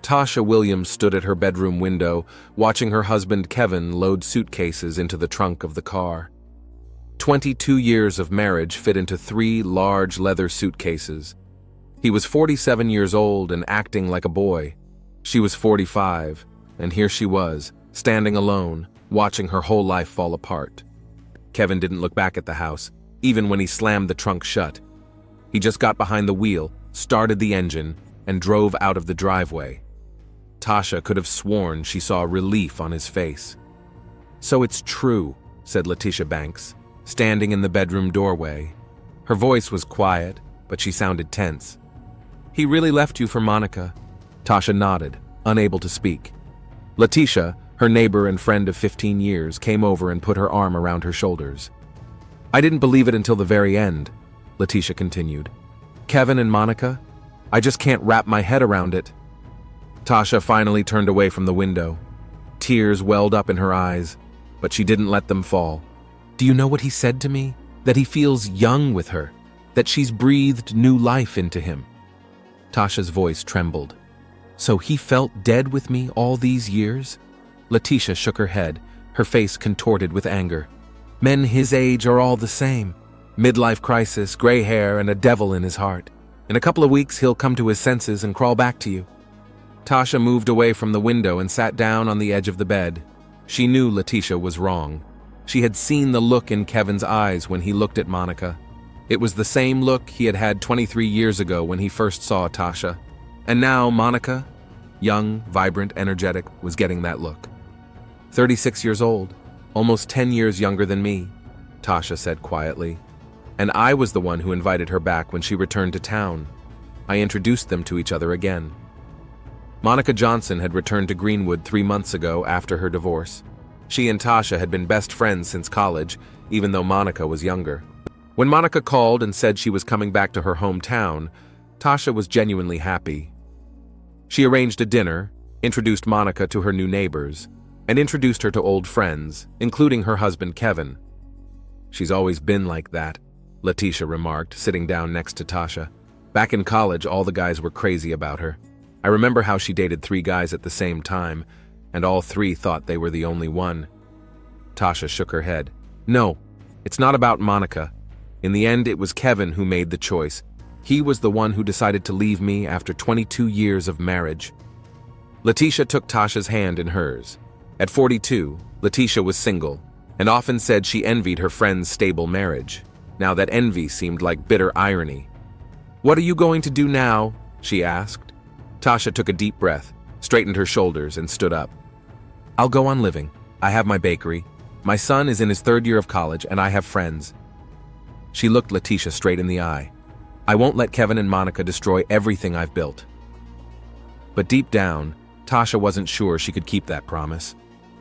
Tasha Williams stood at her bedroom window, watching her husband Kevin load suitcases into the trunk of the car. 22 years of marriage fit into 3 large leather suitcases. He was 47 years old and acting like a boy. She was 45, and here she was, standing alone, watching her whole life fall apart. Kevin didn't look back at the house, even when he slammed the trunk shut. He just got behind the wheel, started the engine, and drove out of the driveway. Tasha could have sworn she saw relief on his face. "So it's true," said Letitia Banks, standing in the bedroom doorway. Her voice was quiet, but she sounded tense. "He really left you for Monica?" Tasha nodded, unable to speak. Letitia, her neighbor and friend of 15 years, came over and put her arm around her shoulders. "I didn't believe it until the very end," Letitia continued. "Kevin and Monica? I just can't wrap my head around it." Tasha finally turned away from the window. Tears welled up in her eyes, but she didn't let them fall. "Do you know what he said to me? That he feels young with her, that she's breathed new life into him." Tasha's voice trembled. "So he felt dead with me all these years?" Letitia shook her head, her face contorted with anger. "Men his age are all the same. Midlife crisis, gray hair, and a devil in his heart. In a couple of weeks he'll come to his senses and crawl back to you." Tasha moved away from the window and sat down on the edge of the bed. She knew Letitia was wrong. She had seen the look in Kevin's eyes when he looked at Monica. It was the same look he had 23 years ago when he first saw Tasha. And now Monica, young, vibrant, energetic, was getting that look. 36 years old, almost 10 years younger than me, Tasha said quietly. And I was the one who invited her back when she returned to town. I introduced them to each other again. Monica Johnson had returned to Greenwood 3 months ago after her divorce. She and Tasha had been best friends since college, even though Monica was younger. When Monica called and said she was coming back to her hometown, Tasha was genuinely happy. She arranged a dinner, introduced Monica to her new neighbors, and introduced her to old friends, including her husband Kevin. "She's always been like that," Letitia remarked, sitting down next to Tasha. "Back in college, all the guys were crazy about her. I remember how she dated 3 guys at the same time, and all 3 thought they were the only one." Tasha shook her head. "No, it's not about Monica. In the end, it was Kevin who made the choice. He was the one who decided to leave me after 22 years of marriage." Letitia took Tasha's hand in hers. At 42, Letitia was single, and often said she envied her friend's stable marriage. Now that envy seemed like bitter irony. "What are you going to do now?" she asked. Tasha took a deep breath, straightened her shoulders, and stood up. "I'll go on living. I have my bakery. My son is in his 3rd year of college, and I have friends." She looked Letitia straight in the eye. "I won't let Kevin and Monica destroy everything I've built." But deep down, Tasha wasn't sure she could keep that promise.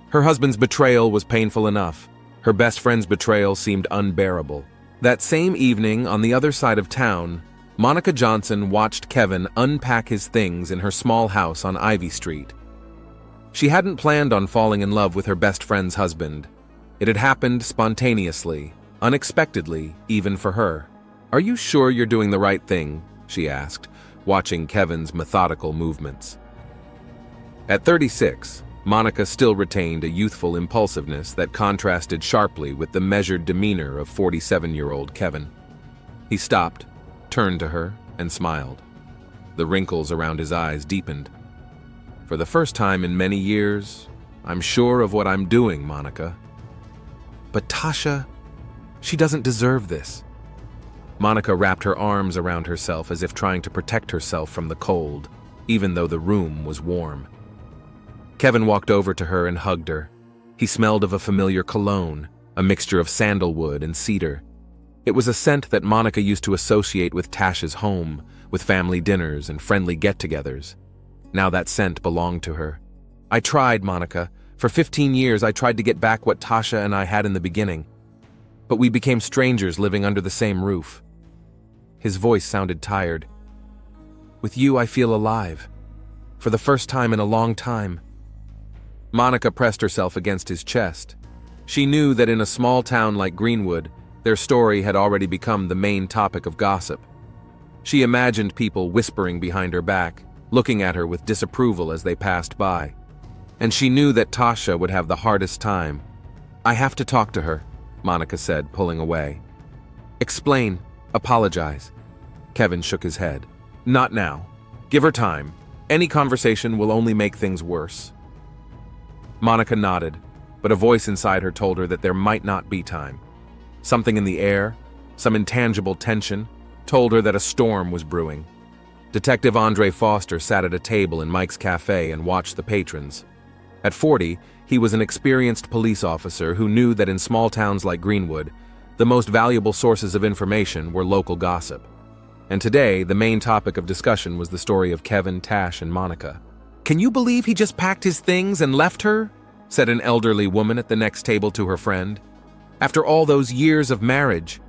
Her husband's betrayal was painful enough. Her best friend's betrayal seemed unbearable. That same evening, on the other side of town, Monica Johnson watched Kevin unpack his things in her small house on Ivy Street. She hadn't planned on falling in love with her best friend's husband. It had happened spontaneously, unexpectedly, even for her. "Are you sure you're doing the right thing?" she asked, watching Kevin's methodical movements. At 36, Monica still retained a youthful impulsiveness that contrasted sharply with the measured demeanor of 47-year-old Kevin. He stopped, turned to her, and smiled. The wrinkles around his eyes deepened. "For the first time in many years, I'm sure of what I'm doing, Monica." "But Tasha, she doesn't deserve this." Monica wrapped her arms around herself as if trying to protect herself from the cold, even though the room was warm. Kevin walked over to her and hugged her. He smelled of a familiar cologne, a mixture of sandalwood and cedar. It was a scent that Monica used to associate with Tasha's home, with family dinners and friendly get-togethers. Now that scent belonged to her. "I tried, Monica. For 15 years I tried to get back what Tasha and I had in the beginning. But we became strangers living under the same roof." His voice sounded tired. "With you I feel alive. For the first time in a long time." Monica pressed herself against his chest. She knew that in a small town like Greenwood, their story had already become the main topic of gossip. She imagined people whispering behind her back, looking at her with disapproval as they passed by. And she knew that Tasha would have the hardest time. "I have to talk to her," Monica said, pulling away. "Explain. Apologize." Kevin shook his head. "Not now. Give her time. Any conversation will only make things worse." Monica nodded, but a voice inside her told her that there might not be time. Something in the air, some intangible tension, told her that a storm was brewing. Detective Andre Foster sat at a table in Mike's cafe and watched the patrons. At 40, he was an experienced police officer who knew that in small towns like Greenwood, the most valuable sources of information were local gossip. And today, the main topic of discussion was the story of Kevin, Tash, and Monica. "Can you believe he just packed his things and left her?" said an elderly woman at the next table to her friend. "After all those years of marriage."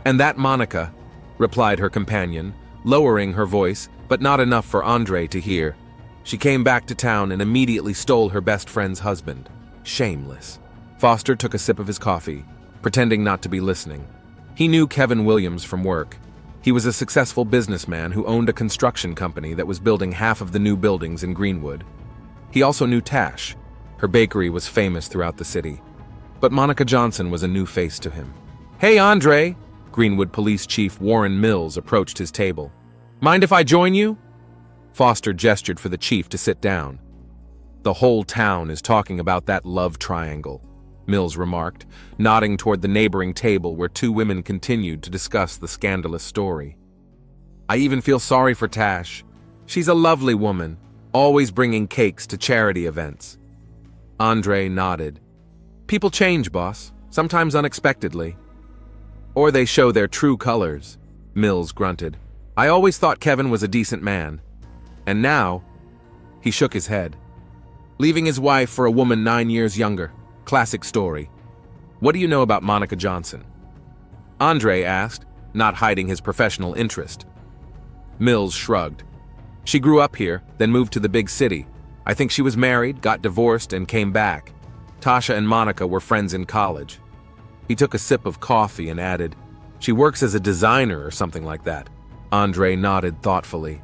"And that Monica," replied her companion, lowering her voice, but not enough for Andre to hear. "She came back to town and immediately stole her best friend's husband. Shameless." Foster took a sip of his coffee, pretending not to be listening. He knew Kevin Williams from work. He was a successful businessman who owned a construction company that was building half of the new buildings in Greenwood. He also knew Tash. Her bakery was famous throughout the city. But Monica Johnson was a new face to him. "Hey, Andre!" Greenwood Police Chief Warren Mills approached his table. "Mind if I join you?" Foster gestured for the chief to sit down. "The whole town is talking about that love triangle," Mills remarked, nodding toward the neighboring table where two women continued to discuss the scandalous story. "I even feel sorry for Tash. She's a lovely woman, always bringing cakes to charity events." Andre nodded. "People change, boss, sometimes unexpectedly." "Or they show their true colors," Mills grunted. "I always thought Kevin was a decent man. And now," he shook his head, "leaving his wife for a woman 9 years younger. Classic story. What do you know about Monica Johnson?" Andre asked, not hiding his professional interest. Mills shrugged. "She grew up here, then moved to the big city. I think she was married, got divorced, and came back. Tasha and Monica were friends in college." He took a sip of coffee and added, "She works as a designer or something like that." Andre nodded thoughtfully.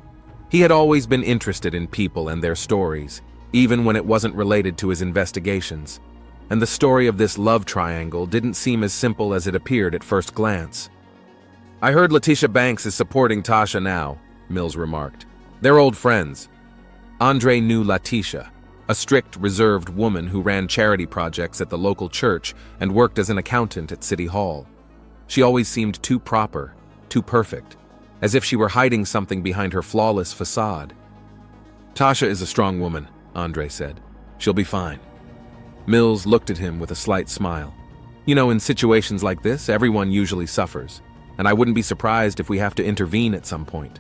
He had always been interested in people and their stories, even when it wasn't related to his investigations. And the story of this love triangle didn't seem as simple as it appeared at first glance. "I heard Letitia Banks is supporting Tasha now," Mills remarked. "They're old friends." Andre knew Letitia, a strict, reserved woman who ran charity projects at the local church and worked as an accountant at City Hall. She always seemed too proper, too perfect, as if she were hiding something behind her flawless facade. "Tasha is a strong woman," Andre said. "She'll be fine." Mills looked at him with a slight smile. "You know, in situations like this, everyone usually suffers, and I wouldn't be surprised if we have to intervene at some point."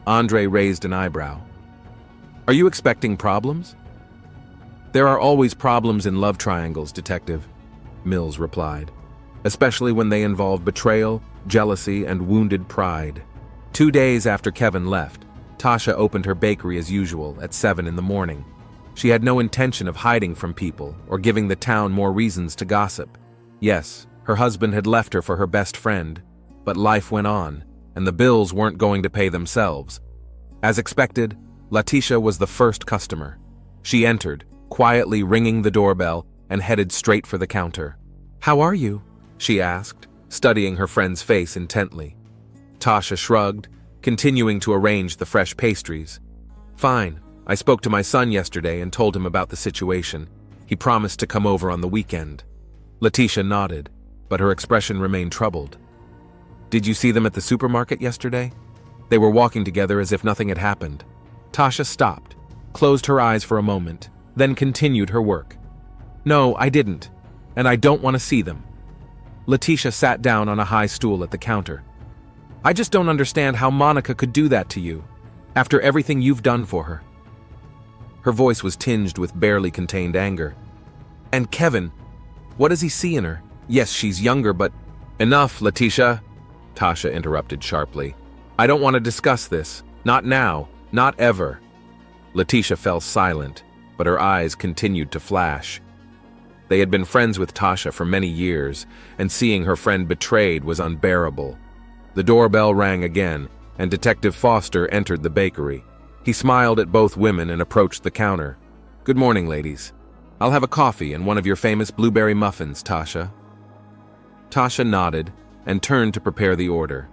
Andre raised an eyebrow. "Are you expecting problems?" "There are always problems in love triangles, Detective," Mills replied, "especially when they involve betrayal, jealousy, and wounded pride." 2 days after Kevin left, Tasha opened her bakery as usual at 7 in the morning. She had no intention of hiding from people or giving the town more reasons to gossip. Yes, her husband had left her for her best friend, but life went on, and the bills weren't going to pay themselves. As expected, Letitia was the first customer. She entered, quietly ringing the doorbell, and headed straight for the counter. "How are you?" she asked, studying her friend's face intently. Tasha shrugged, continuing to arrange the fresh pastries. "Fine. I spoke to my son yesterday and told him about the situation. He promised to come over on the weekend." Letitia nodded, but her expression remained troubled. "Did you see them at the supermarket yesterday?" They were walking together as if nothing had happened. Tasha stopped, closed her eyes for a moment, then continued her work. "No, I didn't, and I don't want to see them." Letitia sat down on a high stool at the counter. "I just don't understand how Monica could do that to you, after everything you've done for her." Her voice was tinged with barely contained anger. "And Kevin, what does he see in her? Yes, she's younger, but—" "Enough, Letitia," Tasha interrupted sharply. "I don't want to discuss this. Not now. Not ever." Letitia fell silent, but her eyes continued to flash. They had been friends with Tasha for many years, and seeing her friend betrayed was unbearable. The doorbell rang again, and Detective Foster entered the bakery. He smiled at both women and approached the counter. "Good morning, ladies. I'll have a coffee and one of your famous blueberry muffins, Tasha." Tasha nodded and turned to prepare the order.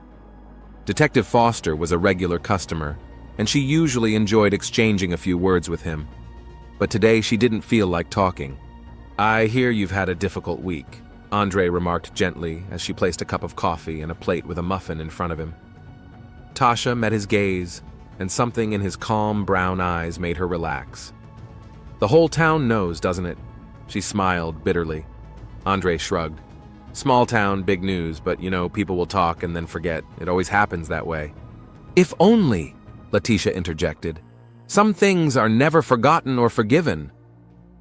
Detective Foster was a regular customer, and she usually enjoyed exchanging a few words with him. But today she didn't feel like talking. "I hear you've had a difficult week," Andre remarked gently as she placed a cup of coffee and a plate with a muffin in front of him. Tasha met his gaze, and something in his calm brown eyes made her relax. "The whole town knows, doesn't it?" She smiled bitterly. Andre shrugged. "Small town, big news, but people will talk and then forget. It always happens that way." "If only," Letitia interjected. "Some things are never forgotten or forgiven."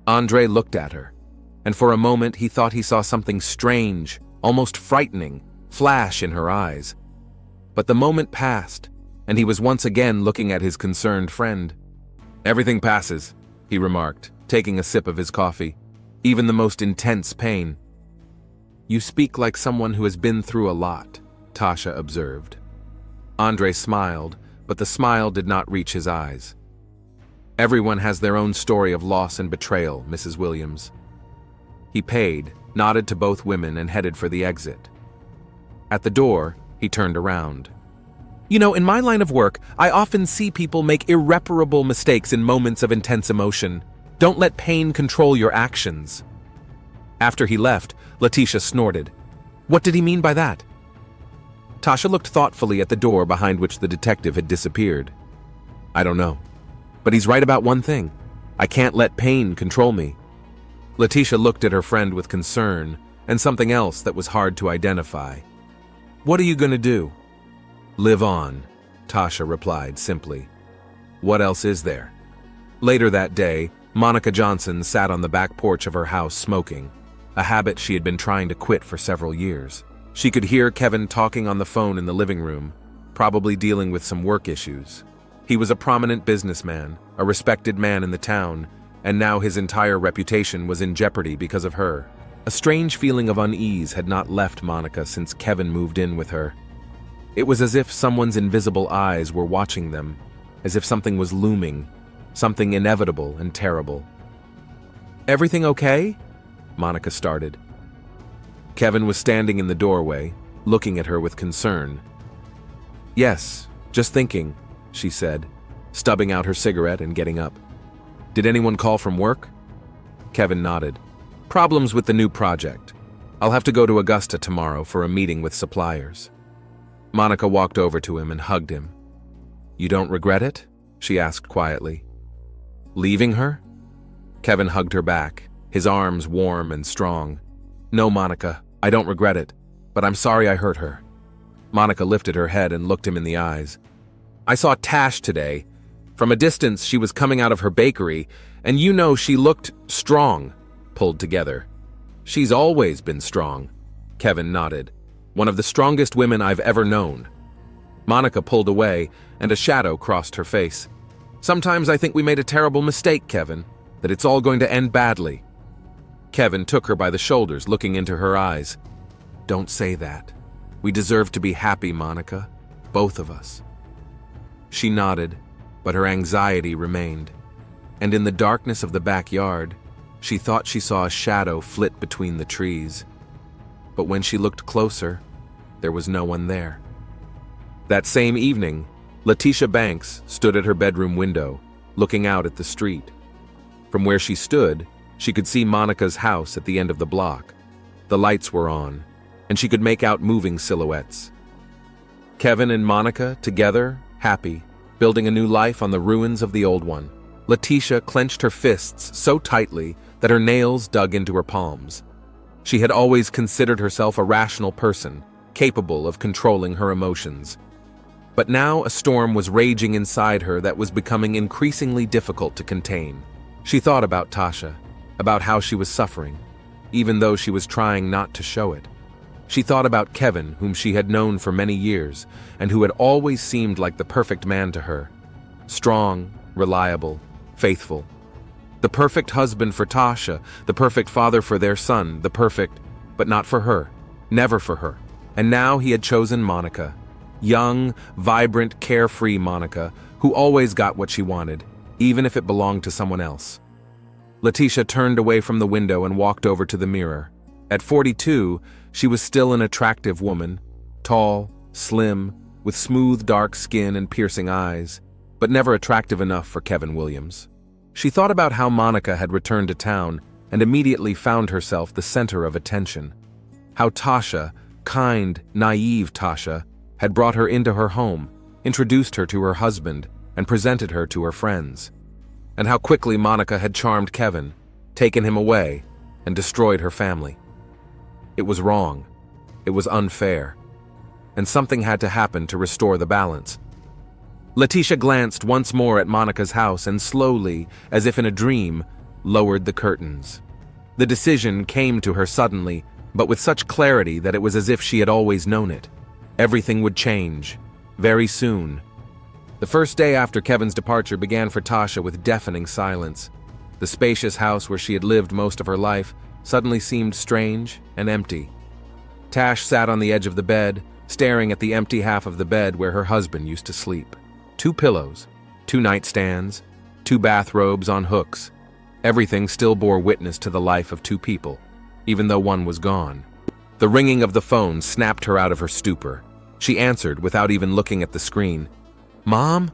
Andre looked at her, and for a moment he thought he saw something strange, almost frightening, flash in her eyes. But the moment passed, and he was once again looking at his concerned friend. "Everything passes," he remarked, taking a sip of his coffee. "Even the most intense pain." "You speak like someone who has been through a lot," Tasha observed. Andre smiled, but the smile did not reach his eyes. "Everyone has their own story of loss and betrayal, Mrs. Williams." He paid, nodded to both women, and headed for the exit. At the door, he turned around. "In my line of work, I often see people make irreparable mistakes in moments of intense emotion. Don't let pain control your actions." After he left, Letitia snorted. "What did he mean by that?" Tasha looked thoughtfully at the door behind which the detective had disappeared. "I don't know. But he's right about one thing. I can't let pain control me." Letitia looked at her friend with concern and something else that was hard to identify. "What are you going to do?" "Live on," Tasha replied simply. "What else is there?" Later that day, Monica Johnson sat on the back porch of her house smoking, a habit she had been trying to quit for several years. She could hear Kevin talking on the phone in the living room, probably dealing with some work issues. He was a prominent businessman, a respected man in the town, and now his entire reputation was in jeopardy because of her. A strange feeling of unease had not left Monica since Kevin moved in with her. It was as if someone's invisible eyes were watching them, as if something was looming, something inevitable and terrible. "Everything okay?" Monica started. Kevin was standing in the doorway, looking at her with concern. "Yes, just thinking," she said, stubbing out her cigarette and getting up. "Did anyone call from work?" Kevin nodded. "Problems with the new project. I'll have to go to Augusta tomorrow for a meeting with suppliers." Monica walked over to him and hugged him. "You don't regret it?" she asked quietly. "Leaving her?" Kevin hugged her back, his arms warm and strong. "No, Monica, I don't regret it, but I'm sorry I hurt her." Monica lifted her head and looked him in the eyes. "I saw Tash today. From a distance, she was coming out of her bakery, and she looked strong, pulled together." "She's always been strong," Kevin nodded. "One of the strongest women I've ever known." Monica pulled away, and a shadow crossed her face. "Sometimes I think we made a terrible mistake, Kevin, that it's all going to end badly." Kevin took her by the shoulders, looking into her eyes. "Don't say that. We deserve to be happy, Monica. Both of us." She nodded, but her anxiety remained. And in the darkness of the backyard, she thought she saw a shadow flit between the trees. But when she looked closer, there was no one there. That same evening, Letitia Banks stood at her bedroom window, looking out at the street. From where she stood, she could see Monica's house at the end of the block. The lights were on, and she could make out moving silhouettes. Kevin and Monica, together, happy, building a new life on the ruins of the old one. Letitia clenched her fists so tightly that her nails dug into her palms. She had always considered herself a rational person, capable of controlling her emotions. But now a storm was raging inside her that was becoming increasingly difficult to contain. She thought about Tasha, about how she was suffering, even though she was trying not to show it. She thought about Kevin, whom she had known for many years, and who had always seemed like the perfect man to her. Strong, reliable, faithful. The perfect husband for Tasha, the perfect father for their son, the perfect, but not for her, never for her. And now he had chosen Monica. Young, vibrant, carefree Monica, who always got what she wanted, even if it belonged to someone else. Letitia turned away from the window and walked over to the mirror. At 42, she was still an attractive woman, tall, slim, with smooth dark skin and piercing eyes, but never attractive enough for Kevin Williams. She thought about how Monica had returned to town and immediately found herself the center of attention. How Tasha, kind, naive Tasha, had brought her into her home, introduced her to her husband, and presented her to her friends. And how quickly Monica had charmed Kevin, taken him away, and destroyed her family. It was wrong. It was unfair. And something had to happen to restore the balance. Letitia glanced once more at Monica's house and slowly, as if in a dream, lowered the curtains. The decision came to her suddenly, but with such clarity that it was as if she had always known it. Everything would change, very soon. The first day after Kevin's departure began for Tasha with deafening silence. The spacious house where she had lived most of her life suddenly seemed strange and empty. Tash sat on the edge of the bed, staring at the empty half of the bed where her husband used to sleep. 2 pillows, 2 nightstands, 2 bathrobes on hooks. Everything still bore witness to the life of 2 people, even though one was gone. The ringing of the phone snapped her out of her stupor. She answered without even looking at the screen. "Mom?"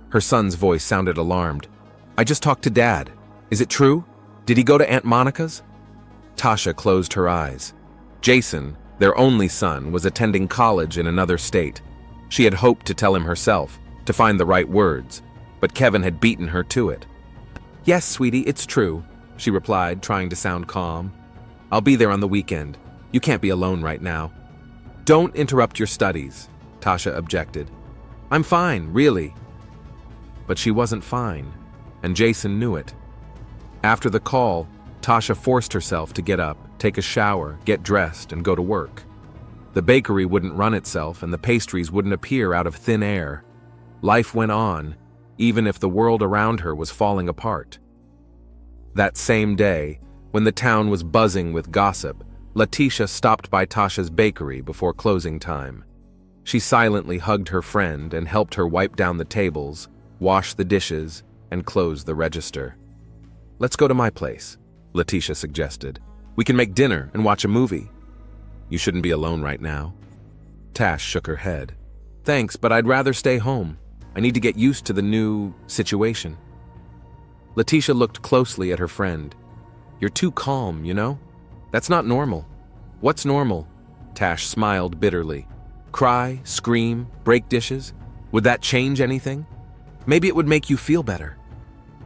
Her son's voice sounded alarmed. "I just talked to Dad. Is it true? Did he go to Aunt Monica's?" Tasha closed her eyes. Jason, their only son, was attending college in another state. She had hoped to tell him herself, to find the right words, but Kevin had beaten her to it. "Yes, sweetie, it's true," she replied, trying to sound calm. "I'll be there on the weekend. You can't be alone right now." "Don't interrupt your studies," Tasha objected. "I'm fine, really." But she wasn't fine, and Jason knew it. After the call, Tasha forced herself to get up, take a shower, get dressed, and go to work. The bakery wouldn't run itself, and the pastries wouldn't appear out of thin air. Life went on, even if the world around her was falling apart. That same day, when the town was buzzing with gossip, Letitia stopped by Tasha's bakery before closing time. She silently hugged her friend and helped her wipe down the tables, wash the dishes, and close the register. "Let's go to my place," Letitia suggested. "We can make dinner and watch a movie." "You shouldn't be alone right now." Tash shook her head. "Thanks, but I'd rather stay home. I need to get used to the new situation." Letitia looked closely at her friend. "You're too calm, you know? That's not normal." "What's normal?" Tash smiled bitterly. "Cry, scream, break dishes? Would that change anything? Maybe it would make you feel better."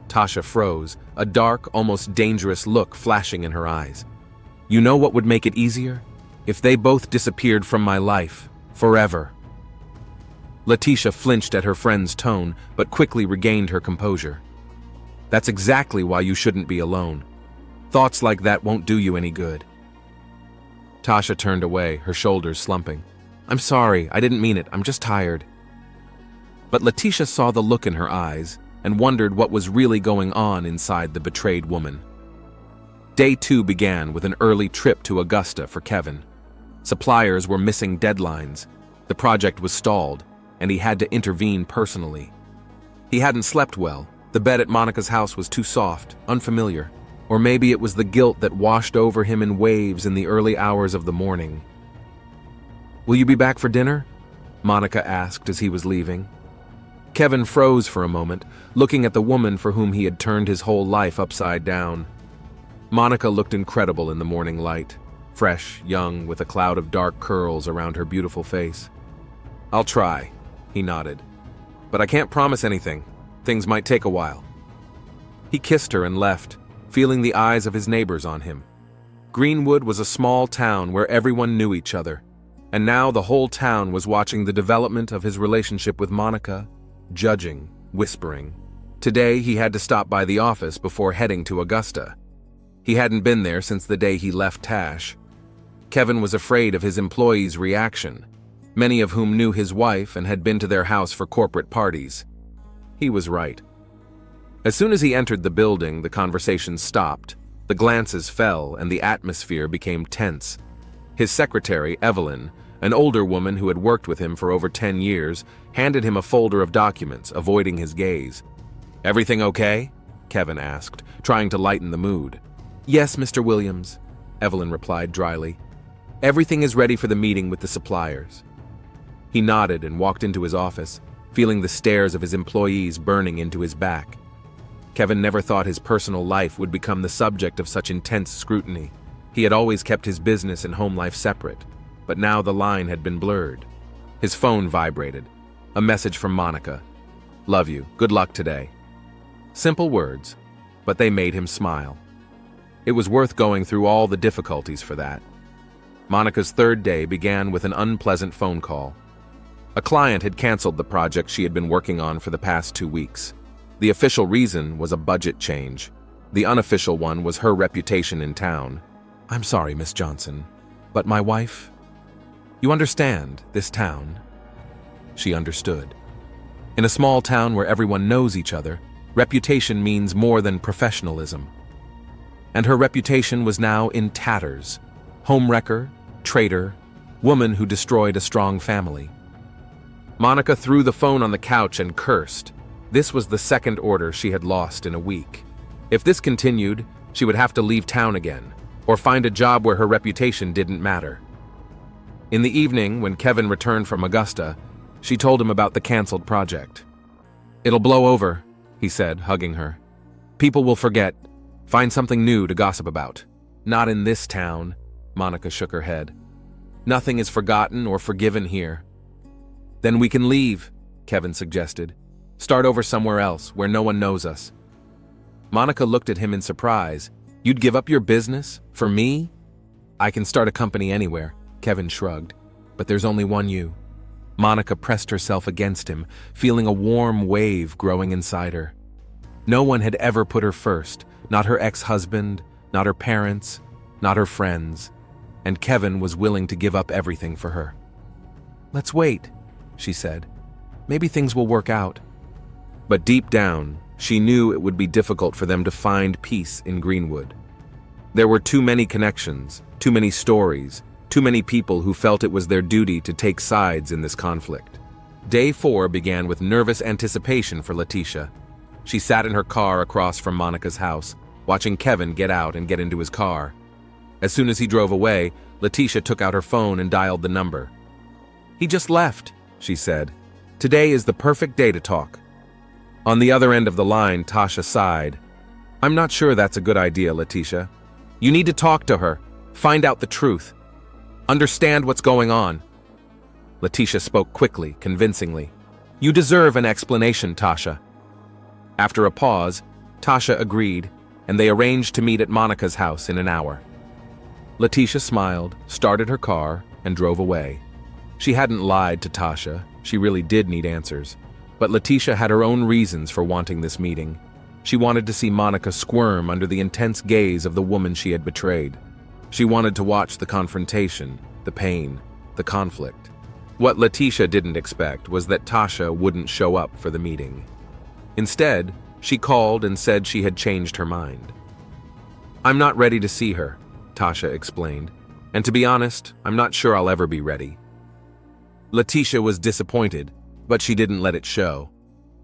Tasha froze, a dark, almost dangerous look flashing in her eyes. "You know what would make it easier? If they both disappeared from my life, forever." Letitia flinched at her friend's tone, but quickly regained her composure. "That's exactly why you shouldn't be alone. Thoughts like that won't do you any good." Tasha turned away, her shoulders slumping. "I'm sorry, I didn't mean it, I'm just tired." But Letitia saw the look in her eyes and wondered what was really going on inside the betrayed woman. Day 2 began with an early trip to Augusta for Kevin. Suppliers were missing deadlines, the project was stalled, and he had to intervene personally. He hadn't slept well. The bed at Monica's house was too soft, unfamiliar. Or maybe it was the guilt that washed over him in waves in the early hours of the morning. "Will you be back for dinner?" Monica asked as he was leaving. Kevin froze for a moment, looking at the woman for whom he had turned his whole life upside down. Monica looked incredible in the morning light, fresh, young, with a cloud of dark curls around her beautiful face. "I'll try," he nodded. "But I can't promise anything. Things might take a while." He kissed her and left, feeling the eyes of his neighbors on him. Greenwood was a small town where everyone knew each other, and now the whole town was watching the development of his relationship with Monica, judging, whispering. Today he had to stop by the office before heading to Augusta. He hadn't been there since the day he left Tash. Kevin was afraid of his employees' reaction, many of whom knew his wife and had been to their house for corporate parties. He was right. As soon as he entered the building, the conversation stopped, the glances fell, and the atmosphere became tense. His secretary, Evelyn, An older woman who had worked with him for over 10 years handed him a folder of documents, avoiding his gaze. "Everything okay?" Kevin asked, trying to lighten the mood. "Yes, Mr. Williams," Evelyn replied dryly. "Everything is ready for the meeting with the suppliers." He nodded and walked into his office, feeling the stares of his employees burning into his back. Kevin never thought his personal life would become the subject of such intense scrutiny. He had always kept his business and home life separate, but now the line had been blurred. His phone vibrated. A message from Monica. "Love you. Good luck today." Simple words, but they made him smile. It was worth going through all the difficulties for that. Monica's third day began with an unpleasant phone call. A client had canceled the project she had been working on for the past 2 weeks. The official reason was a budget change. The unofficial one was her reputation in town. "I'm sorry, Miss Johnson, but my wife... You understand, this town." She understood. In a small town where everyone knows each other, reputation means more than professionalism. And her reputation was now in tatters. Homewrecker, traitor, woman who destroyed a strong family. Monica threw the phone on the couch and cursed. This was the second order she had lost in a week. If this continued, she would have to leave town again, or find a job where her reputation didn't matter. In the evening, when Kevin returned from Augusta, she told him about the canceled project. "It'll blow over," he said, hugging her. "People will forget. Find something new to gossip about." "Not in this town," Monica shook her head. "Nothing is forgotten or forgiven here." "Then we can leave," Kevin suggested. "Start over somewhere else, where no one knows us." Monica looked at him in surprise. "You'd give up your business? For me?" "I can start a company anywhere," Kevin shrugged. "But there's only one you." Monica pressed herself against him, feeling a warm wave growing inside her. No one had ever put her first, not her ex-husband, not her parents, not her friends, and Kevin was willing to give up everything for her. "Let's wait," she said. "Maybe things will work out." But deep down, she knew it would be difficult for them to find peace in Greenwood. There were too many connections, too many stories, too many people who felt it was their duty to take sides in this conflict. Day 4 began with nervous anticipation for Letitia. She sat in her car across from Monica's house, watching Kevin get out and get into his car. As soon as he drove away, Letitia took out her phone and dialed the number. "He just left," she said. "Today is the perfect day to talk." On the other end of the line, Tasha sighed. "I'm not sure that's a good idea, Letitia. You need to talk to her, find out the truth, understand what's going on." Letitia spoke quickly, convincingly. "You deserve an explanation, Tasha." After a pause, Tasha agreed, and they arranged to meet at Monica's house in an hour. Letitia smiled, started her car, and drove away. She hadn't lied to Tasha. She really did need answers. But Letitia had her own reasons for wanting this meeting. She wanted to see Monica squirm under the intense gaze of the woman she had betrayed. She wanted to watch the confrontation, the pain, the conflict. What Letitia didn't expect was that Tasha wouldn't show up for the meeting. Instead, she called and said she had changed her mind. "I'm not ready to see her," Tasha explained. "And to be honest, I'm not sure I'll ever be ready." Letitia was disappointed, but she didn't let it show.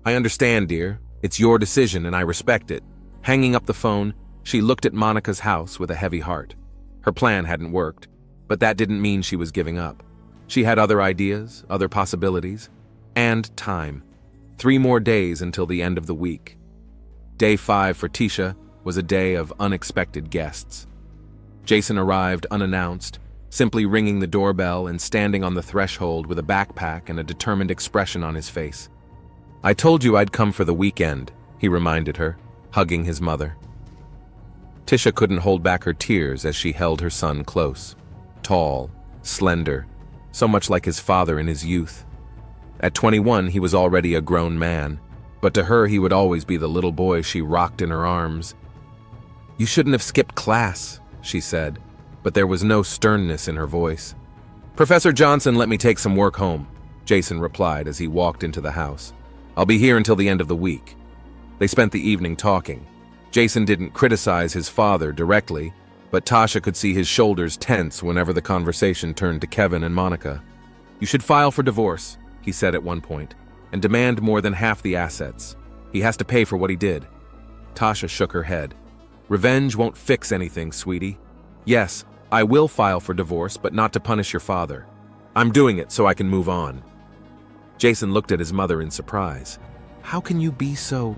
"I understand, dear. It's your decision and I respect it." Hanging up the phone, she looked at Monica's house with a heavy heart. Her plan hadn't worked, but that didn't mean she was giving up. She had other ideas, other possibilities, and time. 3 more days until the end of the week. Day 5 for Tisha was a day of unexpected guests. Jason arrived unannounced, simply ringing the doorbell and standing on the threshold with a backpack and a determined expression on his face. "I told you I'd come for the weekend," he reminded her, hugging his mother. Tisha couldn't hold back her tears as she held her son close. Tall, slender, so much like his father in his youth. At 21, he was already a grown man, but to her he would always be the little boy she rocked in her arms. "You shouldn't have skipped class," she said, but there was no sternness in her voice. "Professor Johnson let me take some work home," Jason replied as he walked into the house. "I'll be here until the end of the week." They spent the evening talking. Jason didn't criticize his father directly, but Tasha could see his shoulders tense whenever the conversation turned to Kevin and Monica. "You should file for divorce," he said at one point, "and demand more than half the assets. He has to pay for what he did." Tasha shook her head. "Revenge won't fix anything, sweetie. Yes, I will file for divorce, but not to punish your father. I'm doing it so I can move on." Jason looked at his mother in surprise. "How can you be so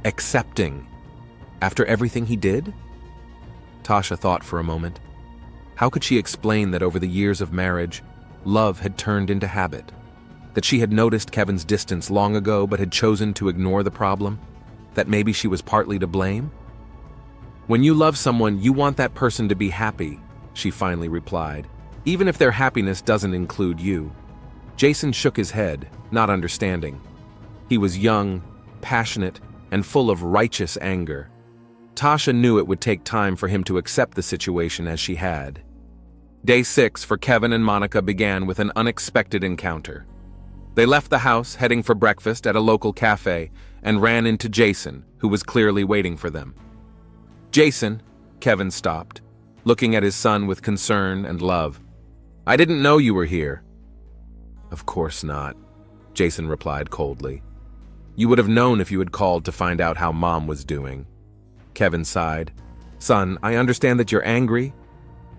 accepting after everything he did?" Tasha thought for a moment. How could she explain that over the years of marriage, love had turned into habit? That she had noticed Kevin's distance long ago but had chosen to ignore the problem? That maybe she was partly to blame? "When you love someone, you want that person to be happy," she finally replied, "even if their happiness doesn't include you." Jason shook his head, not understanding. He was young, passionate, and full of righteous anger. Tasha knew it would take time for him to accept the situation as she had. Day 6 for Kevin and Monica began with an unexpected encounter. They left the house, heading for breakfast at a local cafe, and ran into Jason, who was clearly waiting for them. "Jason," Kevin stopped, looking at his son with concern and love. "I didn't know you were here." "Of course not," Jason replied coldly. "You would have known if you had called to find out how Mom was doing." Kevin sighed. "Son, I understand that you're angry."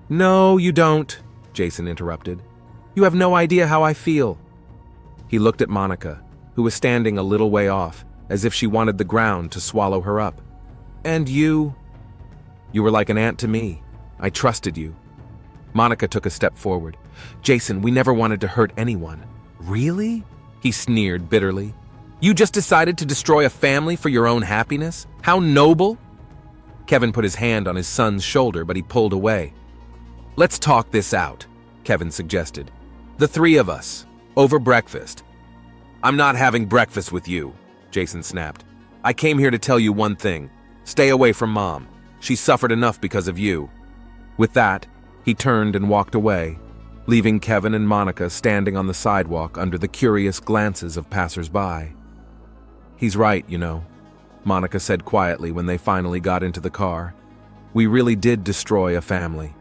"No, you don't," Jason interrupted. "You have no idea how I feel." He looked at Monica, who was standing a little way off, as if she wanted the ground to swallow her up. "And you? You were like an aunt to me. I trusted you." Monica took a step forward. "Jason, we never wanted to hurt anyone." "Really?" he sneered bitterly. "You just decided to destroy a family for your own happiness? How noble!" Kevin put his hand on his son's shoulder, but he pulled away. "Let's talk this out," Kevin suggested. "The three of us, over breakfast." "I'm not having breakfast with you," Jason snapped. "I came here to tell you one thing. Stay away from Mom. She suffered enough because of you." With that, he turned and walked away, leaving Kevin and Monica standing on the sidewalk under the curious glances of passers-by. "He's right, you know," Monica said quietly when they finally got into the car. "We really did destroy a family."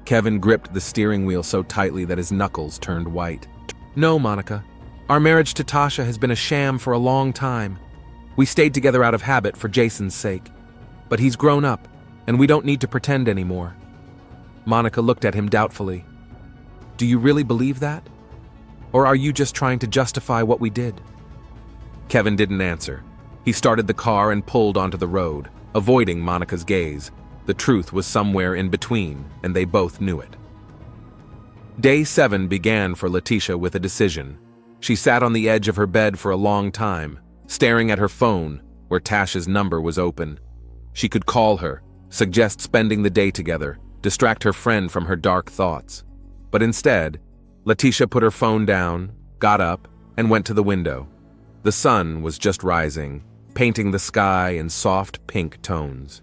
Kevin gripped the steering wheel so tightly that his knuckles turned white. "No, Monica. Our marriage to Tasha has been a sham for a long time. We stayed together out of habit for Jason's sake. But he's grown up, and we don't need to pretend anymore." Monica looked at him doubtfully. "Do you really believe that? Or are you just trying to justify what we did?" Kevin didn't answer. He started the car and pulled onto the road, avoiding Monica's gaze. The truth was somewhere in between, and they both knew it. Day 7 began for Letitia with a decision. She sat on the edge of her bed for a long time, staring at her phone, where Tasha's number was open. She could call her, suggest spending the day together, distract her friend from her dark thoughts. But instead, Letitia put her phone down, got up, and went to the window. The sun was just rising, painting the sky in soft pink tones.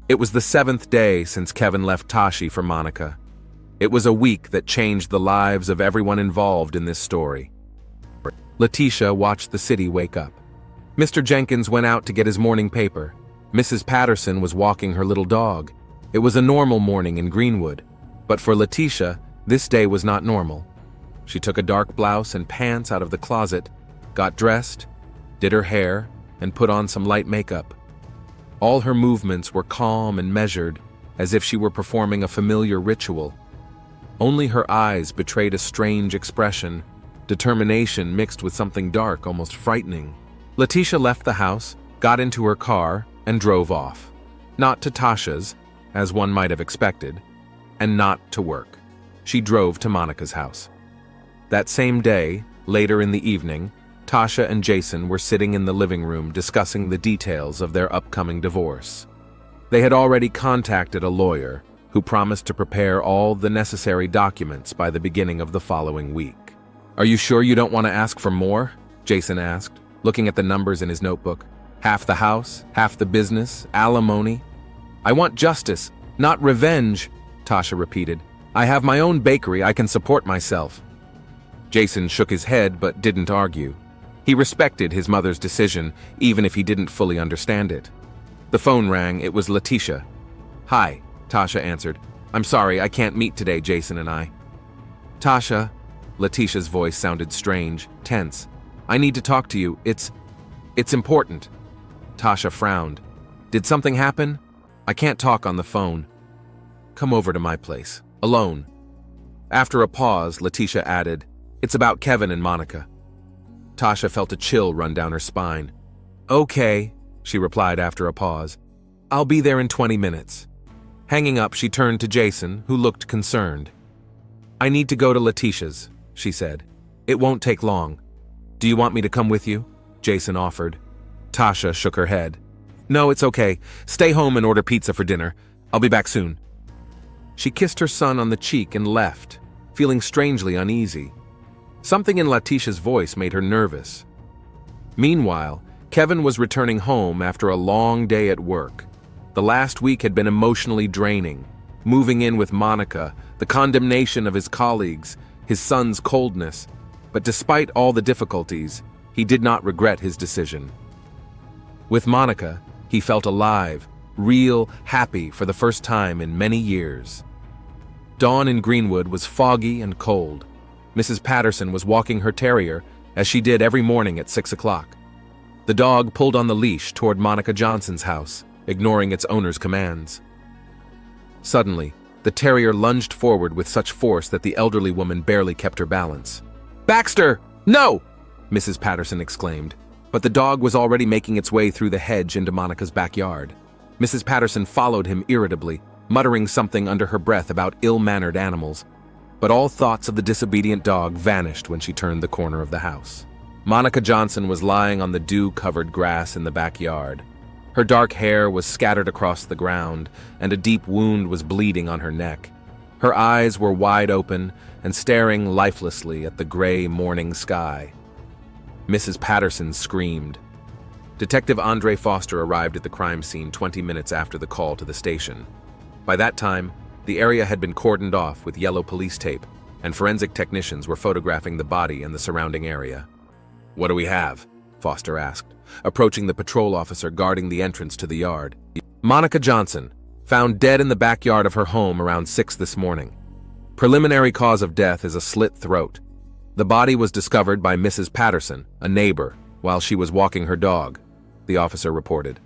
It was the 7th day since Kevin left Tashi for Monica. It was a week that changed the lives of everyone involved in this story. Letitia watched the city wake up. Mr. Jenkins went out to get his morning paper. Mrs. Patterson was walking her little dog. It was a normal morning in Greenwood, but for Letitia, this day was not normal. She took a dark blouse and pants out of the closet, got dressed, did her hair, and put on some light makeup. All her movements were calm and measured, as if she were performing a familiar ritual. Only her eyes betrayed a strange expression, determination mixed with something dark, almost frightening. Letitia left the house, got into her car, and drove off. Not to Tasha's, as one might have expected, and not to work. She drove to Monica's house. That same day, later in the evening, Tasha and Jason were sitting in the living room discussing the details of their upcoming divorce. They had already contacted a lawyer who promised to prepare all the necessary documents by the beginning of the following week. "Are you sure you don't want to ask for more?" Jason asked, looking at the numbers in his notebook. "Half the house, half the business, alimony." "I want justice, not revenge," Tasha repeated. "I have my own bakery, I can support myself." Jason shook his head but didn't argue. He respected his mother's decision, even if he didn't fully understand it. The phone rang. It was Letitia. "Hi," Tasha answered. I'm sorry, I can't meet today, Jason and I. Tasha, Letitia's voice sounded strange, tense. I need to talk to you. It's important. Tasha frowned. Did something happen? I can't talk on the phone. Come over to my place. Alone. After a pause, Letitia added, It's about Kevin and Monica. Tasha felt a chill run down her spine. Okay, she replied after a pause. I'll be there in 20 minutes. Hanging up, she turned to Jason, who looked concerned. I need to go to Letitia's, she said. It won't take long. Do you want me to come with you? Jason offered. Tasha shook her head. No, it's okay. Stay home and order pizza for dinner. I'll be back soon. She kissed her son on the cheek and left, feeling strangely uneasy. Something in Letitia's voice made her nervous. Meanwhile, Kevin was returning home after a long day at work. The last week had been emotionally draining. Moving in with Monica, the condemnation of his colleagues, his son's coldness. But despite all the difficulties, he did not regret his decision. With Monica, he felt alive, real, happy for the first time in many years. Dawn in Greenwood was foggy and cold. Mrs. Patterson was walking her terrier, as she did every morning at 6 o'clock. The dog pulled on the leash toward Monica Johnson's house, ignoring its owner's commands. Suddenly, the terrier lunged forward with such force that the elderly woman barely kept her balance. "Baxter! No!" Mrs. Patterson exclaimed, but the dog was already making its way through the hedge into Monica's backyard. Mrs. Patterson followed him irritably, muttering something under her breath about ill-mannered animals. But all thoughts of the disobedient dog vanished when she turned the corner of the house. Monica Johnson was lying on the dew-covered grass in the backyard. Her dark hair was scattered across the ground, and a deep wound was bleeding on her neck. Her eyes were wide open and staring lifelessly at the gray morning sky. Mrs. Patterson screamed. Detective Andre Foster arrived at the crime scene 20 minutes after the call to the station. By that time, the area had been cordoned off with yellow police tape, and forensic technicians were photographing the body and the surrounding area. "What do we have?" Foster asked, approaching the patrol officer guarding the entrance to the yard. "Monica Johnson, found dead in the backyard of her home around 6 this morning. Preliminary cause of death is a slit throat. The body was discovered by Mrs. Patterson, a neighbor, while she was walking her dog," the officer reported.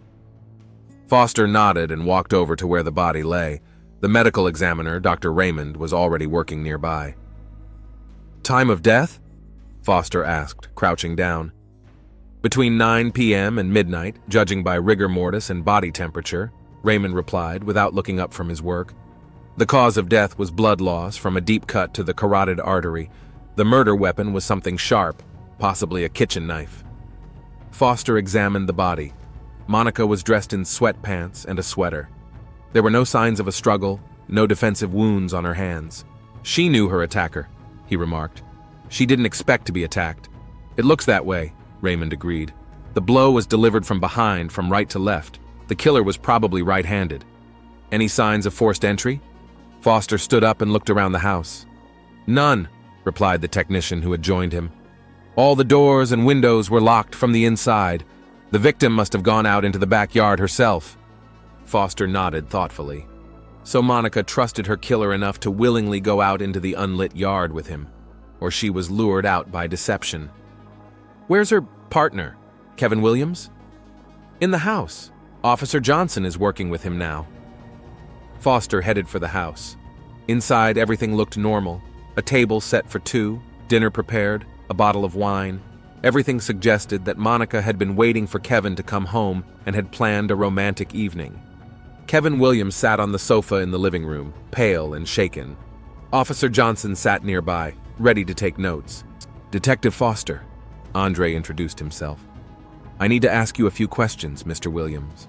Foster nodded and walked over to where the body lay. The medical examiner, Dr. Raymond, was already working nearby. "Time of death?" Foster asked, crouching down. "Between 9 p.m. and midnight, judging by rigor mortis and body temperature," Raymond replied without looking up from his work. "The cause of death was blood loss from a deep cut to the carotid artery. The murder weapon was something sharp, possibly a kitchen knife." Foster examined the body. Monica was dressed in sweatpants and a sweater. There were no signs of a struggle, no defensive wounds on her hands. "She knew her attacker," he remarked. "She didn't expect to be attacked." "It looks that way," Raymond agreed. "The blow was delivered from behind, from right to left. The killer was probably right-handed." "Any signs of forced entry?" Foster stood up and looked around the house. "None," replied the technician who had joined him. "All the doors and windows were locked from the inside. The victim must have gone out into the backyard herself." Foster nodded thoughtfully. So Monica trusted her killer enough to willingly go out into the unlit yard with him, or she was lured out by deception. "Where's her partner, Kevin Williams?" "In the house. Officer Johnson is working with him now." Foster headed for the house. Inside, everything looked normal. A table set for two, dinner prepared, a bottle of wine. Everything suggested that Monica had been waiting for Kevin to come home and had planned a romantic evening. Kevin Williams sat on the sofa in the living room, pale and shaken. Officer Johnson sat nearby, ready to take notes. "Detective Foster," Andre introduced himself. "I need to ask you a few questions, Mr. Williams."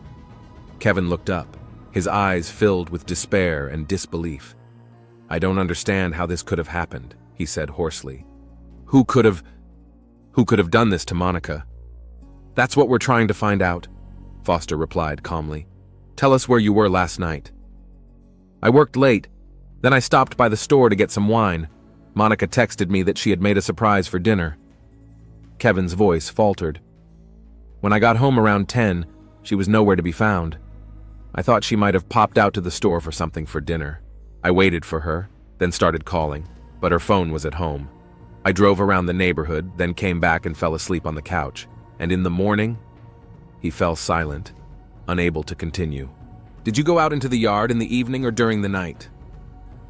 Kevin looked up, his eyes filled with despair and disbelief. "I don't understand how this could have happened," he said hoarsely. Who could have done this to Monica?" "That's what we're trying to find out," Foster replied calmly. "Tell us where you were last night." "I worked late. Then I stopped by the store to get some wine. Monica texted me that she had made a surprise for dinner." Kevin's voice faltered. "When I got home around 10, she was nowhere to be found. I thought she might have popped out to the store for something for dinner. I waited for her, then started calling, but her phone was at home. I drove around the neighborhood, then came back and fell asleep on the couch. And in the morning, he fell silent, unable to continue. Did you go out into the yard in the evening or during the night?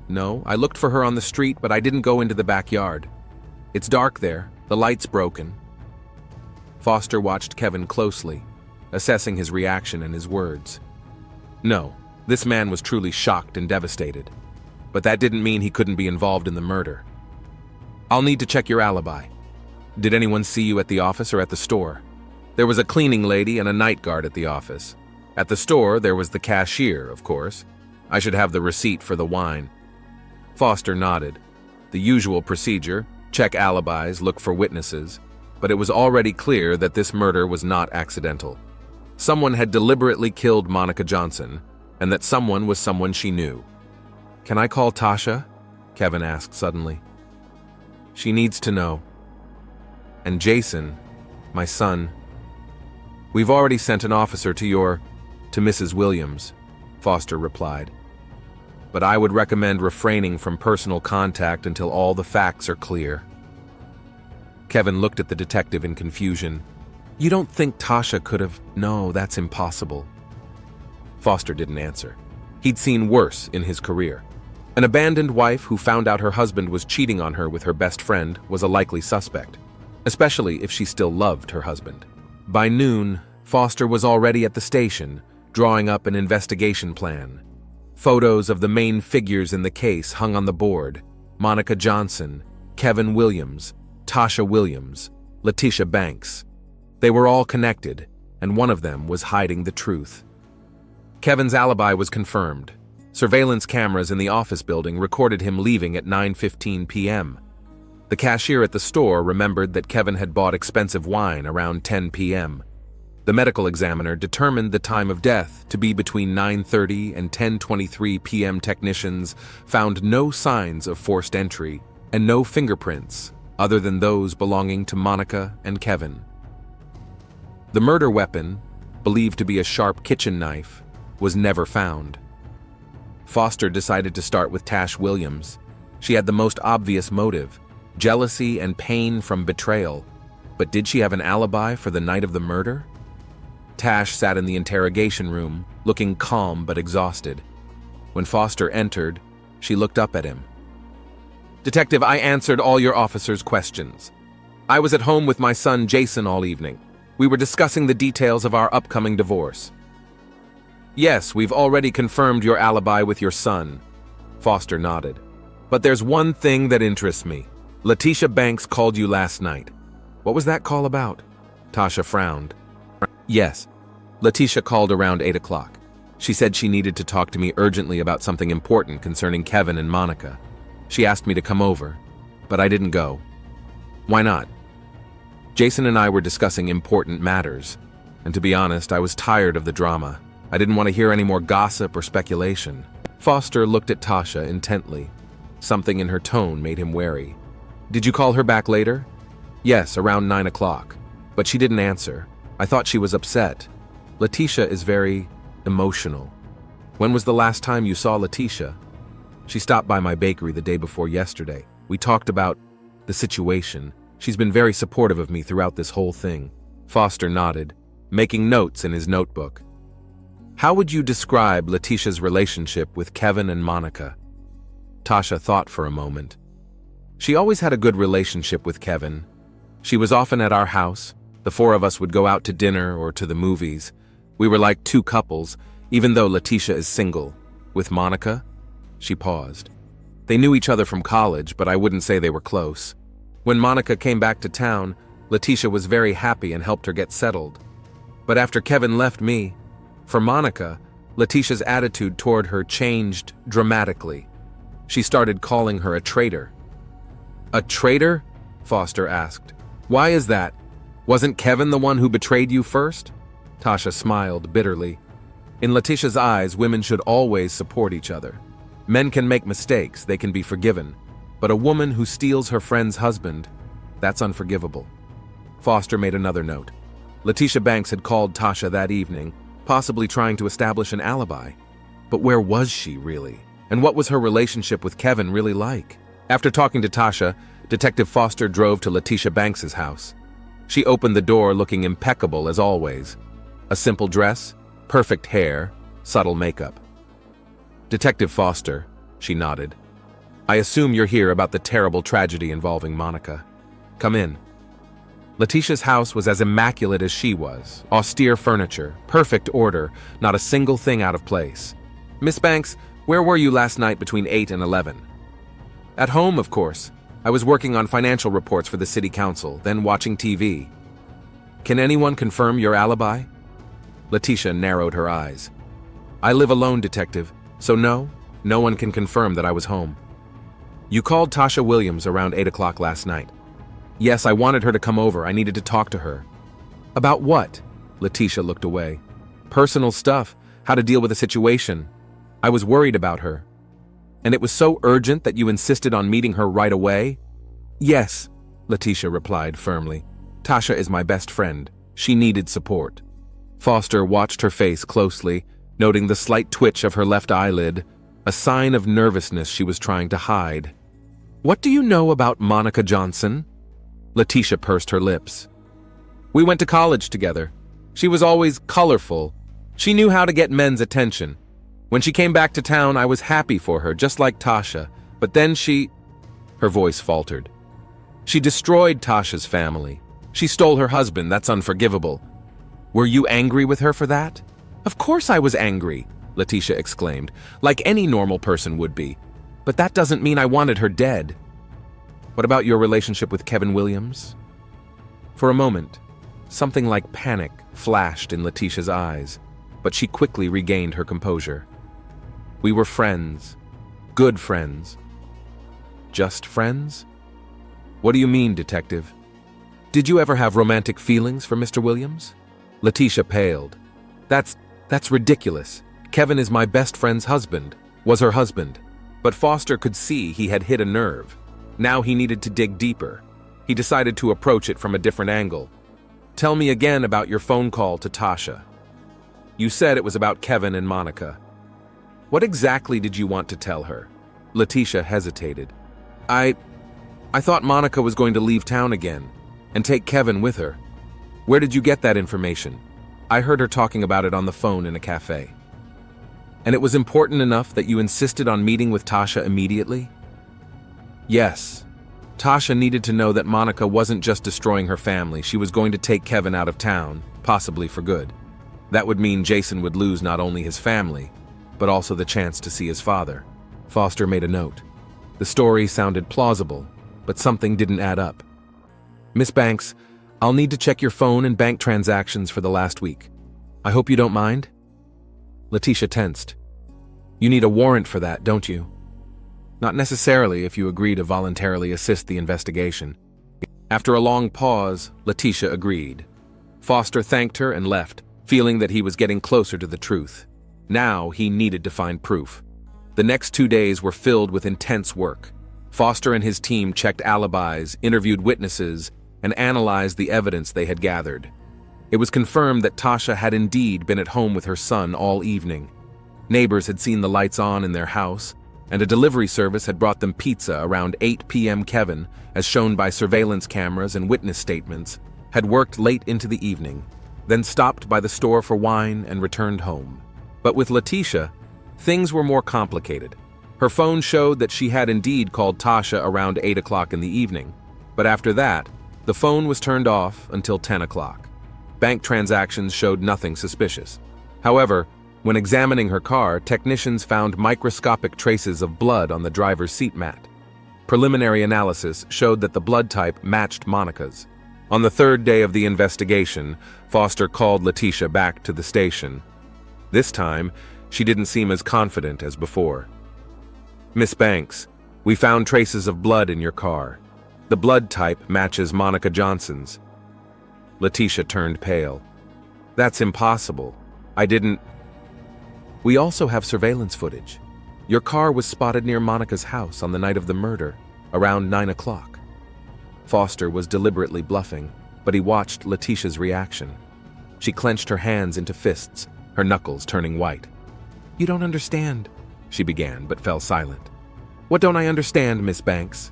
No, I looked for her on the street, but I didn't go into the backyard. It's dark there, the light's broken. Foster watched Kevin closely, assessing his reaction and his words. No, this man was truly shocked and devastated. But that didn't mean he couldn't be involved in the murder. I'll need to check your alibi. Did anyone see you at the office or at the store? There was a cleaning lady and a night guard at the office. At the store, there was the cashier, of course. I should have the receipt for the wine. Foster nodded. The usual procedure, check alibis, look for witnesses. But it was already clear that this murder was not accidental. Someone had deliberately killed Monica Johnson, and that someone was someone she knew. Can I call Tasha? Kevin asked suddenly. She needs to know. And Jason, my son. We've already sent an officer to Mrs. Williams, Foster replied. But I would recommend refraining from personal contact until all the facts are clear. Kevin looked at the detective in confusion. You don't think Tasha could have? No, that's impossible. Foster didn't answer. He'd seen worse in his career. An abandoned wife who found out her husband was cheating on her with her best friend was a likely suspect, especially if she still loved her husband. By noon, Foster was already at the station, drawing up an investigation plan. Photos of the main figures in the case hung on the board: Monica Johnson, Kevin Williams, Tasha Williams, Letitia Banks. They were all connected, and one of them was hiding the truth. Kevin's alibi was confirmed. Surveillance cameras in the office building recorded him leaving at 9:15 p.m. The cashier at the store remembered that Kevin had bought expensive wine around 10 p.m. The medical examiner determined the time of death to be between 9:30 and 10:23 p.m. Technicians found no signs of forced entry and no fingerprints other than those belonging to Monica and Kevin. The murder weapon, believed to be a sharp kitchen knife, was never found. Foster decided to start with Tash Williams. She had the most obvious motive: jealousy and pain from betrayal. But did she have an alibi for the night of the murder? Tash sat in the interrogation room, looking calm but exhausted. When Foster entered, she looked up at him. Detective, I answered all your officer's questions. I was at home with my son Jason all evening. We were discussing the details of our upcoming divorce. Yes, we've already confirmed your alibi with your son. Foster nodded. But there's one thing that interests me. Letitia Banks called you last night. What was that call about? Tasha frowned. Yes, Letitia called around 8 o'clock. She said she needed to talk to me urgently about something important concerning Kevin and Monica. She asked me to come over, but I didn't go. Why not? Jason and I were discussing important matters, and to be honest, I was tired of the drama. I didn't want to hear any more gossip or speculation. Foster looked at Tasha intently. Something in her tone made him wary. Did you call her back later? Yes, around 9 o'clock. But she didn't answer. I thought she was upset. Letitia is very emotional. When was the last time you saw Letitia? She stopped by my bakery the day before yesterday. We talked about the situation. She's been very supportive of me throughout this whole thing. Foster nodded, making notes in his notebook. How would you describe Letitia's relationship with Kevin and Monica? Tasha thought for a moment. She always had a good relationship with Kevin. She was often at our house. The four of us would go out to dinner or to the movies. We were like two couples, even though Letitia is single. With Monica? She paused. They knew each other from college, but I wouldn't say they were close. When Monica came back to town, Letitia was very happy and helped her get settled. But after Kevin left me, for Monica, Letitia's attitude toward her changed dramatically. She started calling her a traitor. A traitor? Foster asked. Why is that? Wasn't Kevin the one who betrayed you first? Tasha smiled bitterly. In Letitia's eyes, women should always support each other. Men can make mistakes, they can be forgiven. But a woman who steals her friend's husband, that's unforgivable. Foster made another note. Letitia Banks had called Tasha that evening, possibly trying to establish an alibi. But where was she really? And what was her relationship with Kevin really like? After talking to Tasha, Detective Foster drove to Letitia Banks's house. She opened the door looking impeccable as always. A simple dress, perfect hair, subtle makeup. "Detective Foster," she nodded. "I assume you're here about the terrible tragedy involving Monica. Come in." Letitia's house was as immaculate as she was. Austere furniture, perfect order, not a single thing out of place. "Miss Banks, where were you last night between 8 and 11? "At home, of course. I was working on financial reports for the city council, then watching TV. "Can anyone confirm your alibi?" Letitia narrowed her eyes. "I live alone, Detective, so no one can confirm that I was home." "You called Tasha Williams around 8 o'clock last night." "Yes, I wanted her to come over. I needed to talk to her." "About what?" Letitia looked away. "Personal stuff, how to deal with a situation. I was worried about her." "And it was so urgent that you insisted on meeting her right away?" "Yes," Letitia replied firmly. "Tasha is my best friend. She needed support." Foster watched her face closely, noting the slight twitch of her left eyelid, a sign of nervousness she was trying to hide. "What do you know about Monica Johnson?" Letitia pursed her lips. "We went to college together. She was always colorful. She knew how to get men's attention. When she came back to town, I was happy for her, just like Tasha. But then she..." Her voice faltered. "She destroyed Tasha's family. She stole her husband. That's unforgivable." "Were you angry with her for that?" "Of course I was angry," Letitia exclaimed, "like any normal person would be. But that doesn't mean I wanted her dead." "What about your relationship with Kevin Williams?" For a moment, something like panic flashed in Letitia's eyes, but she quickly regained her composure. "We were friends. Good friends." "Just friends?" "What do you mean, Detective? Did you ever have romantic feelings for Mr. Williams?" Letitia paled. That's ridiculous. Kevin is my best friend's husband, was her husband. But Foster could see he had hit a nerve. Now he needed to dig deeper. He decided to approach it from a different angle. "Tell me again about your phone call to Tasha. You said it was about Kevin and Monica. What exactly did you want to tell her?" Letitia hesitated. I thought Monica was going to leave town again and take Kevin with her." "Where did you get that information?" "I heard her talking about it on the phone in a cafe." "And it was important enough that you insisted on meeting with Tasha immediately?" "Yes. Tasha needed to know that Monica wasn't just destroying her family, she was going to take Kevin out of town, possibly for good. That would mean Jason would lose not only his family, but also the chance to see his father." Foster made a note. The story sounded plausible, but something didn't add up. "Miss Banks, I'll need to check your phone and bank transactions for the last week. I hope you don't mind?" Letitia tensed. "You need a warrant for that, don't you?" "Not necessarily if you agree to voluntarily assist the investigation." After a long pause, Letitia agreed. Foster thanked her and left, feeling that he was getting closer to the truth. Now he needed to find proof. The next 2 days were filled with intense work. Foster and his team checked alibis, interviewed witnesses, and analyzed the evidence they had gathered. It was confirmed that Tasha had indeed been at home with her son all evening. Neighbors had seen the lights on in their house, and a delivery service had brought them pizza around 8 p.m. Kevin, as shown by surveillance cameras and witness statements, had worked late into the evening, then stopped by the store for wine and returned home. But with Letitia, things were more complicated. Her phone showed that she had indeed called Tasha around 8 o'clock in the evening, but after that, the phone was turned off until 10 o'clock. Bank transactions showed nothing suspicious. However, when examining her car, technicians found microscopic traces of blood on the driver's seat mat. Preliminary analysis showed that the blood type matched Monica's. On the third day of the investigation, Foster called Letitia back to the station. This time, she didn't seem as confident as before. "Miss Banks, we found traces of blood in your car. The blood type matches Monica Johnson's." Letitia turned pale. "That's impossible. I didn't..." "We also have surveillance footage. Your car was spotted near Monica's house on the night of the murder, around 9 o'clock. Foster was deliberately bluffing, but he watched Letitia's reaction. She clenched her hands into fists, her knuckles turning white. "You don't understand," she began, but fell silent. "What don't I understand, Miss Banks?"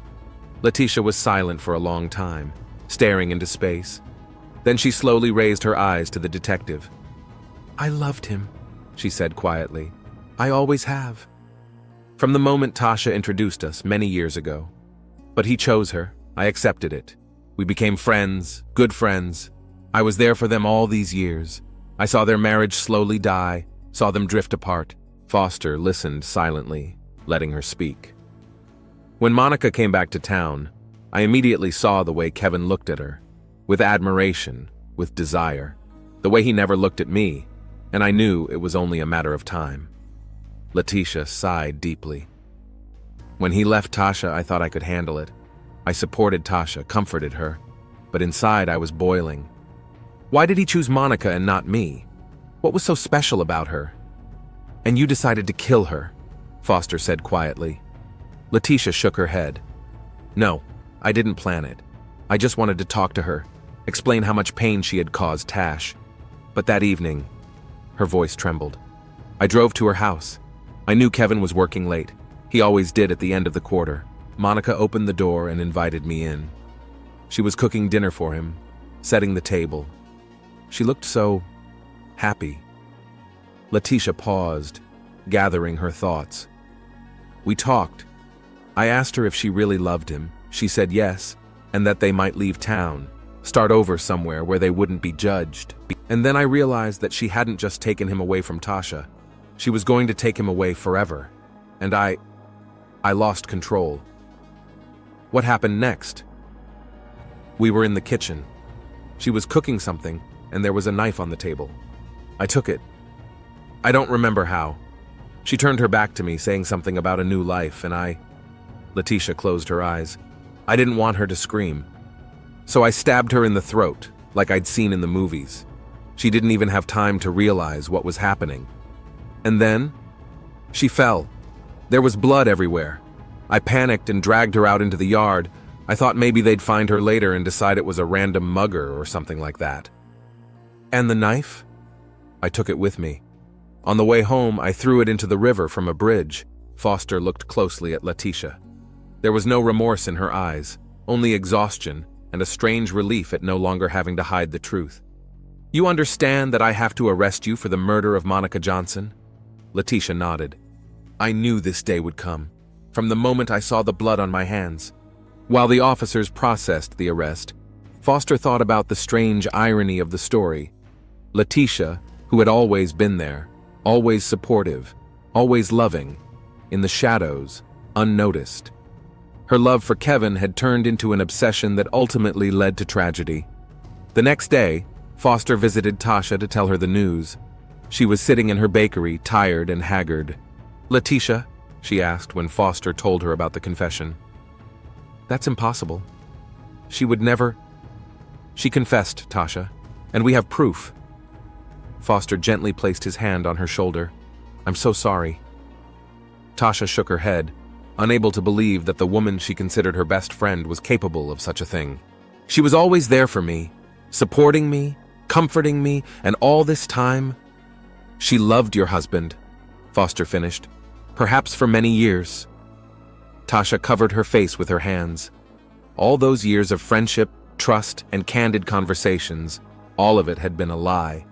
Letitia was silent for a long time, staring into space. Then she slowly raised her eyes to the detective. "I loved him," she said quietly. "I always have. From the moment Tasha introduced us many years ago. But he chose her. I accepted it. We became friends, good friends. I was there for them all these years. I saw their marriage slowly die, saw them drift apart." Foster listened silently, letting her speak. "When Monica came back to town, I immediately saw the way Kevin looked at her. With admiration, with desire. The way he never looked at me, and I knew it was only a matter of time." Letitia sighed deeply. "When he left Tasha, I thought I could handle it. I supported Tasha, comforted her, but inside I was boiling. Why did he choose Monica and not me? What was so special about her? And you decided to kill her," Foster said quietly. Letitia shook her head. "No, I didn't plan it. I just wanted to talk to her, explain how much pain she had caused Tash. But that evening," her voice trembled, "I drove to her house. I knew Kevin was working late. He always did at the end of the quarter. Monica opened the door and invited me in. She was cooking dinner for him, setting the table. She looked so happy." Letitia paused, gathering her thoughts. "We talked. I asked her if she really loved him. She said yes, and that they might leave town, start over somewhere where they wouldn't be judged. And then I realized that she hadn't just taken him away from Tasha. She was going to take him away forever. And I lost control." "What happened next?" "We were in the kitchen. She was cooking something, and there was a knife on the table. I took it. I don't remember how. She turned her back to me, saying something about a new life, and Letitia closed her eyes. "I didn't want her to scream. So I stabbed her in the throat, like I'd seen in the movies. She didn't even have time to realize what was happening. And then, she fell. There was blood everywhere. I panicked and dragged her out into the yard. I thought maybe they'd find her later and decide it was a random mugger or something like that." "And the knife?" "I took it with me. On the way home, I threw it into the river from a bridge." Foster looked closely at Letitia. There was no remorse in her eyes, only exhaustion and a strange relief at no longer having to hide the truth. "You understand that I have to arrest you for the murder of Monica Johnson?" Letitia nodded. "I knew this day would come, from the moment I saw the blood on my hands." While the officers processed the arrest, Foster thought about the strange irony of the story. Letitia, who had always been there, always supportive, always loving, in the shadows, unnoticed. Her love for Kevin had turned into an obsession that ultimately led to tragedy. The next day, Foster visited Tasha to tell her the news. She was sitting in her bakery, tired and haggard. "Letitia?" she asked when Foster told her about the confession. "That's impossible. She would never—" "She confessed, Tasha, and we have proof." Foster gently placed his hand on her shoulder. "I'm so sorry." Tasha shook her head, unable to believe that the woman she considered her best friend was capable of such a thing. "She was always there for me, supporting me, comforting me, and all this time—" "She loved your husband," Foster finished, "perhaps for many years." Tasha covered her face with her hands. All those years of friendship, trust, and candid conversations, all of it had been a lie.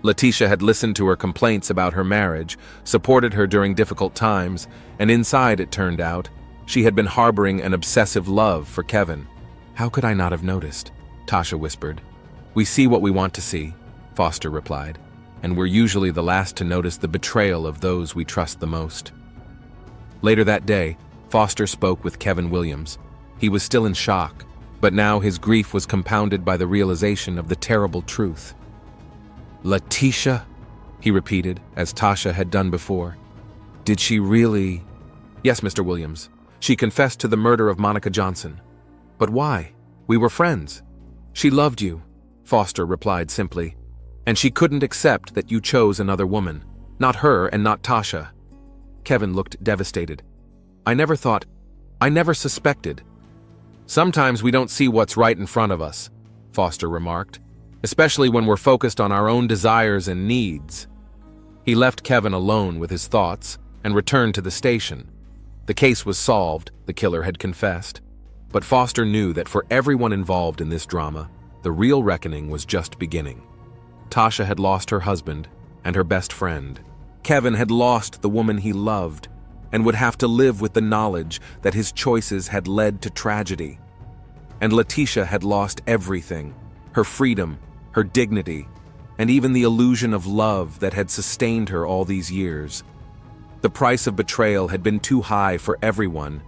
Letitia had listened to her complaints about her marriage, supported her during difficult times, and inside, it turned out, she had been harboring an obsessive love for Kevin. "How could I not have noticed?" Tasha whispered. "We see what we want to see," Foster replied, "and we're usually the last to notice the betrayal of those we trust the most." Later that day, Foster spoke with Kevin Williams. He was still in shock, but now his grief was compounded by the realization of the terrible truth. "Letitia?" he repeated, as Tasha had done before. "Did she really—" "Yes, Mr. Williams. She confessed to the murder of Monica Johnson." "But why? We were friends." "She loved you," Foster replied simply, "and she couldn't accept that you chose another woman. Not her and not Tasha." Kevin looked devastated. I never suspected." "Sometimes we don't see what's right in front of us," Foster remarked, "especially when we're focused on our own desires and needs." He left Kevin alone with his thoughts and returned to the station. The case was solved, the killer had confessed. But Foster knew that for everyone involved in this drama, the real reckoning was just beginning. Tasha had lost her husband and her best friend. Kevin had lost the woman he loved and would have to live with the knowledge that his choices had led to tragedy. And Letitia had lost everything, her freedom, her dignity, and even the illusion of love that had sustained her all these years. The price of betrayal had been too high for everyone,